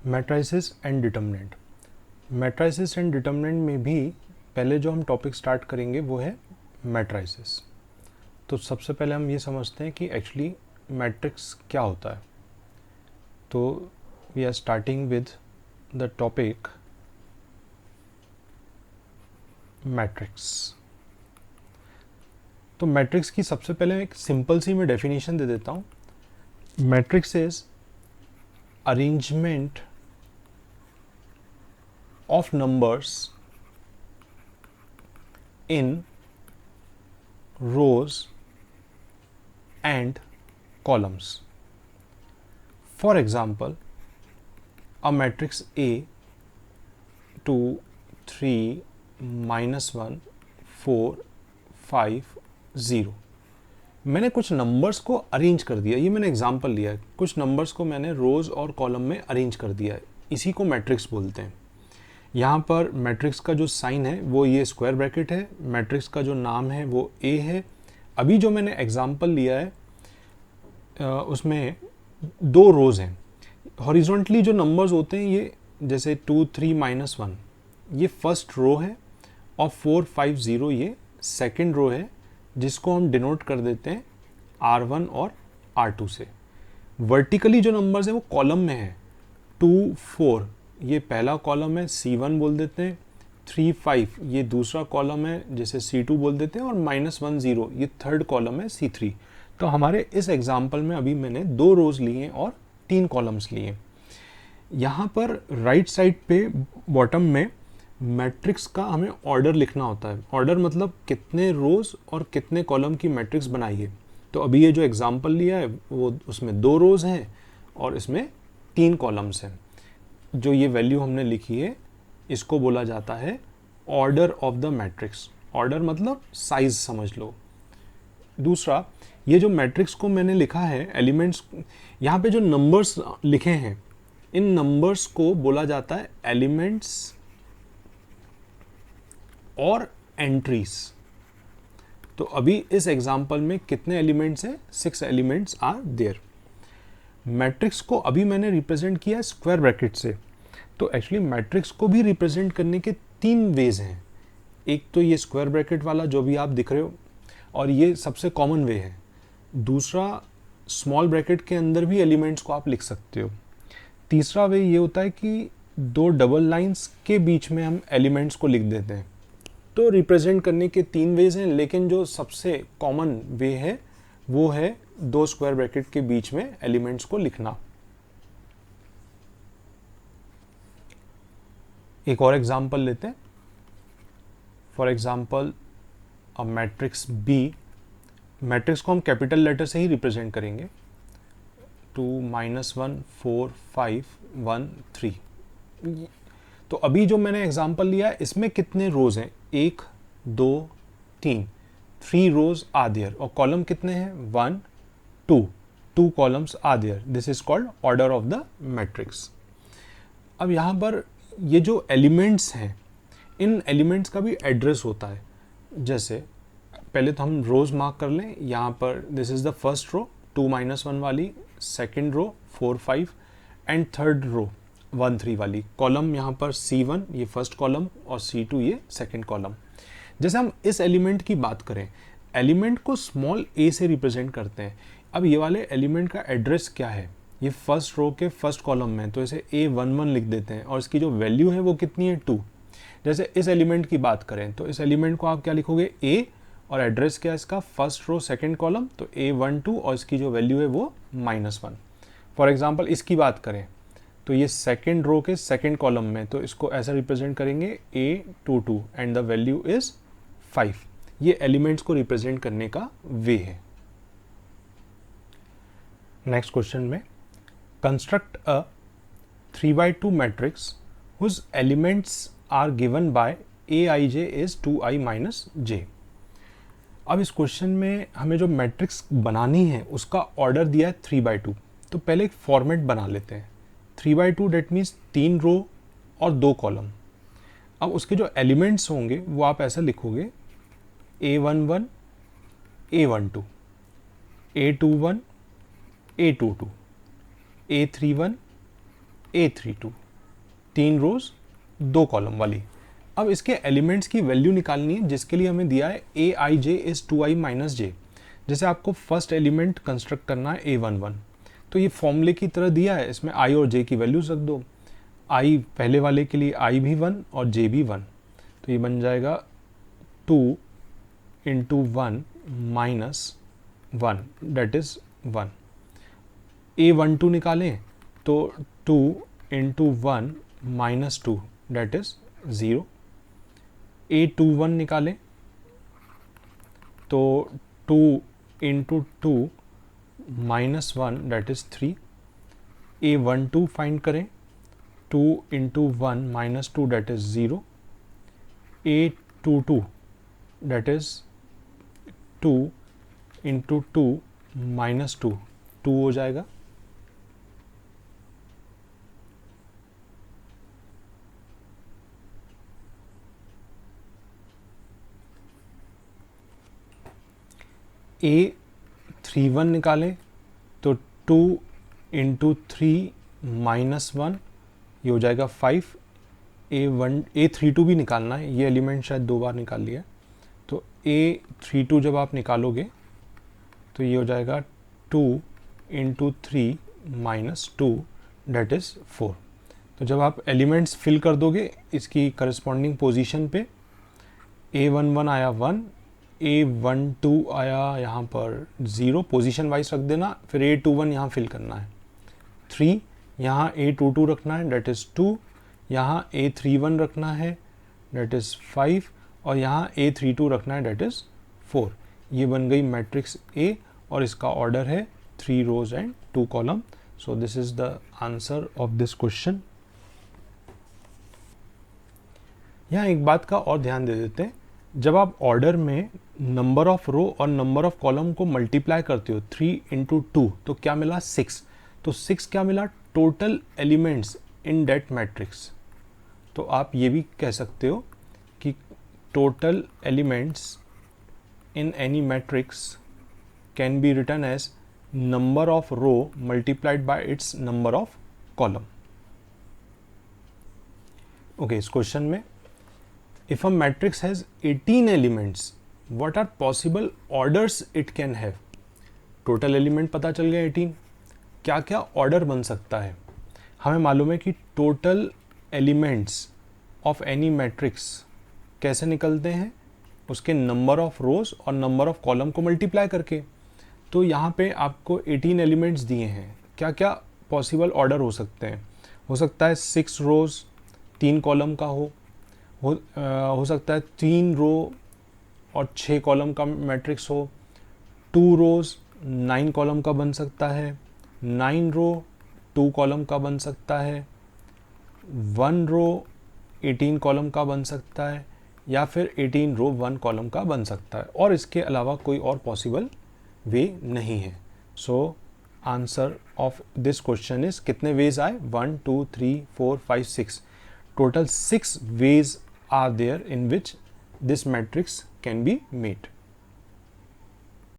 Matrices and determinant. Matrices and determinant में भी पहले जो हम टॉपिक स्टार्ट करेंगे वो है मैट्राइसिस। तो सबसे पहले हम ये समझते हैं कि एक्चुअली मैट्रिक्स क्या होता है। तो we are starting with the topic matrix. तो मैट्रिक्स की सबसे पहले एक सिंपल सी मैं डेफिनेशन दे देता हूँ। Matrix is arrangement of numbers in rows and columns. For example, a matrix A 2 3 -1 4 5 0। मैंने कुछ नंबर्स को अरेंज कर दिया, ये मैंने एग्जांपल लिया है। कुछ नंबर्स को मैंने रोज और कॉलम में अरेंज कर दिया है, इसी को मैट्रिक्स बोलते हैं। यहाँ पर मैट्रिक्स का जो साइन है वो ये स्क्वायर ब्रैकेट है, मैट्रिक्स का जो नाम है वो ए है। अभी जो मैंने एग्जांपल लिया है उसमें दो रोज़ हैं। हॉरिजॉन्टली जो नंबर्स होते हैं ये जैसे 2 3 -1 ये फर्स्ट रो है और 4 5 0 ये सेकंड रो है, जिसको हम डिनोट कर देते हैं R1 और R2 से। वर्टिकली जो नंबर्स हैं वो कॉलम में है। 2 4 ये पहला कॉलम है, C1 बोल देते हैं। 3 5 ये दूसरा कॉलम है, जैसे C2 बोल देते हैं। और -1 0 ये थर्ड कॉलम है, C3। तो हमारे इस एग्जांपल में अभी मैंने 2 रोज लिए और 3 कॉलम्स लिए। यहाँ पर राइट साइड पे बॉटम में मैट्रिक्स का हमें ऑर्डर लिखना होता है। ऑर्डर मतलब कितने रोज और कितने कॉलम की मैट्रिक्स बनाई है। तो अभी ये जो एग्जाम्पल लिया है वो उसमें 2 रोज हैं और इसमें 3 कॉलम्स हैं। जो ये वैल्यू हमने लिखी है इसको बोला जाता है order of the matrix. Order मतलब साइज समझ लो। दूसरा, ये जो मैट्रिक्स को मैंने लिखा है एलिमेंट्स, यहाँ पे जो नंबर्स लिखे हैं इन नंबर्स को बोला जाता है एलिमेंट्स और एंट्रीज। तो अभी इस एग्जांपल में कितने एलिमेंट्स हैं? 6 एलिमेंट्स आर देयर। मैट्रिक्स को अभी मैंने रिप्रेजेंट किया स्क्वायर ब्रैकेट से। तो एक्चुअली मैट्रिक्स को भी रिप्रेजेंट करने के 3 वेज हैं। एक तो ये स्क्वायर ब्रैकेट वाला जो भी आप दिख रहे हो, और ये सबसे कॉमन वे है। दूसरा, स्मॉल ब्रैकेट के अंदर भी एलिमेंट्स को आप लिख सकते हो। तीसरा वे ये होता है कि 2 डबल लाइंस के बीच में हम एलिमेंट्स को लिख देते हैं। तो रिप्रेजेंट करने के 3 वेज हैं, लेकिन जो सबसे कॉमन वे है वो है 2 स्क्वायर ब्रैकेट के बीच में एलिमेंट्स को लिखना। एक और एग्जांपल लेते हैं। For example a matrix B. Matrix को हम कैपिटल लेटर से ही रिप्रेजेंट करेंगे। 2 -1 4 5 1 3। तो अभी जो मैंने एग्जांपल लिया है इसमें कितने रोज हैं? 1 2 3 3 रोज आर देयर। और कॉलम कितने हैं? 1 2 columns are there. This is called order of the matrix. अब यहाँ पर ये जो एलिमेंट्स हैं इन एलिमेंट्स का भी एड्रेस होता है। जैसे पहले तो हम रोज मार्क कर लें। यहाँ पर this is the first row 2 -1 वाली, second row 4 5 and third row 1 3 वाली। कॉलम यहाँ पर C1 ये फर्स्ट कॉलम और C2 ये सेकेंड कॉलम। जैसे हम इस एलिमेंट की बात करें, एलिमेंट को स्मॉल a से रिप्रेजेंट करते हैं। अब ये वाले एलिमेंट का एड्रेस क्या है? ये फर्स्ट रो के फर्स्ट कॉलम में, तो इसे A11 लिख देते हैं और इसकी जो वैल्यू है वो कितनी है? 2। जैसे इस एलिमेंट की बात करें तो इस एलिमेंट को आप क्या लिखोगे? A, और एड्रेस क्या है इसका? फर्स्ट रो सेकंड कॉलम, तो A12 और इसकी जो वैल्यू है वो -1। फॉर एग्जांपल इसकी बात करें तो ये सेकंड रो के सेकंड कॉलम में, तो इसको ऐसा रिप्रेजेंट करेंगे A22 and the value is 5। ये एलिमेंट्स को रिप्रेजेंट करने का वे है। नेक्स्ट क्वेश्चन में, construct a 3x2 matrix whose elements are given by Aij is 2i - j। अब इस क्वेश्चन में हमें जो मैट्रिक्स बनानी है उसका ऑर्डर दिया है 3x2। तो पहले एक फॉर्मेट बना लेते हैं। 3x2 डेट मीन्स 3 रो और 2 कॉलम। अब उसके जो एलिमेंट्स होंगे वो आप ऐसा लिखोगे A11 A12 A21 A22 A31 A32, 3 रोज 2 कॉलम वाली। अब इसके एलिमेंट्स की वैल्यू निकालनी है, जिसके लिए हमें दिया है Aij is 2i minus j। जैसे आपको फर्स्ट एलिमेंट कंस्ट्रक्ट करना है A11, तो ये फॉर्मूले की तरह दिया है, इसमें i और j की वैल्यूज रख दो। i पहले वाले के लिए i भी 1 और j भी 1, तो ये बन जाएगा 2 into 1 minus 1 that is 1। A12 निकालें तो 2 into 1 minus 2 that is 0। A21 निकालें तो 2 into 2 minus 1 that is 3। A12 find करें, 2 into 1 minus 2 that is 0। A22 that is 2 into 2 minus 2 हो जाएगा। A31 निकालें तो 2 इंटू 3 माइनस 1, ये हो जाएगा 5। A32 भी निकालना है, ये एलिमेंट शायद 2 बार निकाल लिया, तो A32 जब आप निकालोगे तो ये हो जाएगा 2 इंटू 3 माइनस 2 डेट इज़ 4। तो जब आप एलिमेंट्स फिल कर दोगे इसकी करस्पॉन्डिंग पोजीशन पे, A11 आया 1, A12 आया यहाँ पर 0, पोजीशन वाइज रख देना, फिर A21 यहाँ फिल करना है 3, यहाँ A22 रखना है डेट इज़ 2, यहाँ A31 रखना है डेट इज़ 5 और यहाँ A32 रखना है डेट इज़ 4। ये बन गई मैट्रिक्स A और इसका ऑर्डर है 3 rows and 2 column. So this is the answer of this question. यहाँ एक बात का और ध्यान दे देते हैं, जब आप ऑर्डर में नंबर ऑफ रो और नंबर ऑफ कॉलम को मल्टीप्लाई करते हो 3 इंटू 2 तो क्या मिला 6। तो 6 क्या मिला, total elements in that matrix. तो आप ये भी कह सकते हो कि total elements in any matrix can be written as number of row multiplied by its number of column. Okay, इस क्वेश्चन में if a matrix has 18 elements, what are possible orders it can have? Total element पता चल गया 18, क्या क्या order बन सकता है। हमें मालूम है कि total elements of any matrix कैसे निकलते हैं, उसके नंबर ऑफ रोज और नंबर ऑफ कॉलम को मल्टीप्लाई करके। तो यहाँ पे आपको 18 एलिमेंट्स दिए हैं, क्या क्या पॉसिबल ऑर्डर हो सकते हैं। हो सकता है 6 रोज 3 कॉलम का हो सकता है 3 रो और 6 कॉलम का मैट्रिक्स हो, 2 रोज 9 कॉलम का बन सकता है, 9 रो 2 कॉलम का बन सकता है, 1 रो 18 कॉलम का बन सकता है, या फिर 18 रो 1 कॉलम का बन सकता है, और इसके अलावा कोई और पॉसिबल वे नहीं है। So answer of this question is, कितने वेज आए, 1 2 3 4 5 6, total 6 ways are there in which this matrix can be made.